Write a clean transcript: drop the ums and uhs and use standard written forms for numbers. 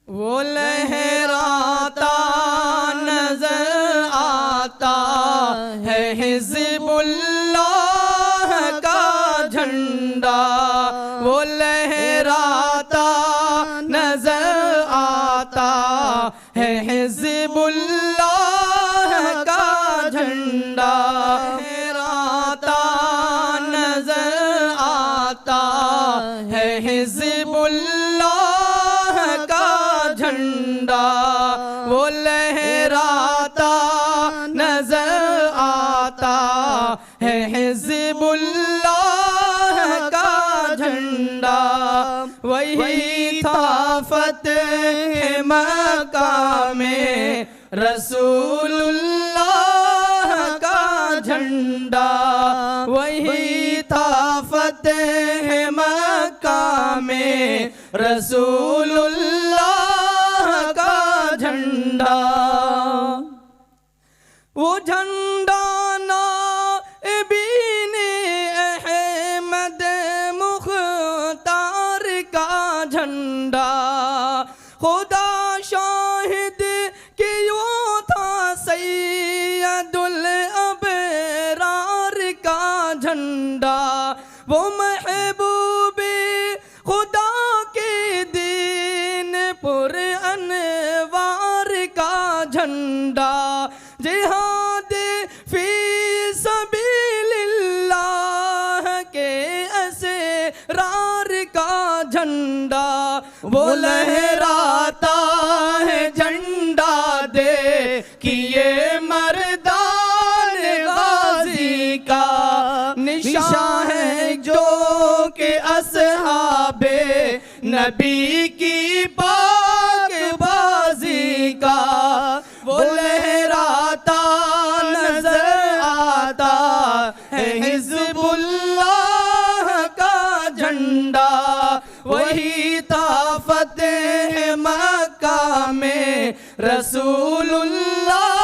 वो लहराता नजर आता है हिज़्बुल्लाह का झंडा। वो लहराता नजर आता है हिज़्बुल्लाह का झंडा। लहराता नजर आता है हिज़्बुल्लाह का झंडा। वो लहराता नजर आता है हिज़्बुल्लाह का झंडा। वही था फ़तेह मक्का में रसूलुल्लाह का झंडा। वही था फ़तेह मक्का में रसूलुल्लाह का झंडा। वो झंडा नाइबीने अहमद मुख्तार का झंडा। खुदा शाहिद कि यूं था सैयदुल अबरार का झंडा। वो महबूबे खुदा के दीन पुर अनवार का झंडा। जिहाद फी सबीलिल्लाह के असरार का झंडा। वो लहराता है झंडा दे कि ये मर्दान गाजी का निशान है जो के असहाबे नबी की पाक बाजी का। वो लहराता नजर आता है हिज़्बुल्लाह का झंडा। वही था फ़तेह मक्का में रसूलुल्लाह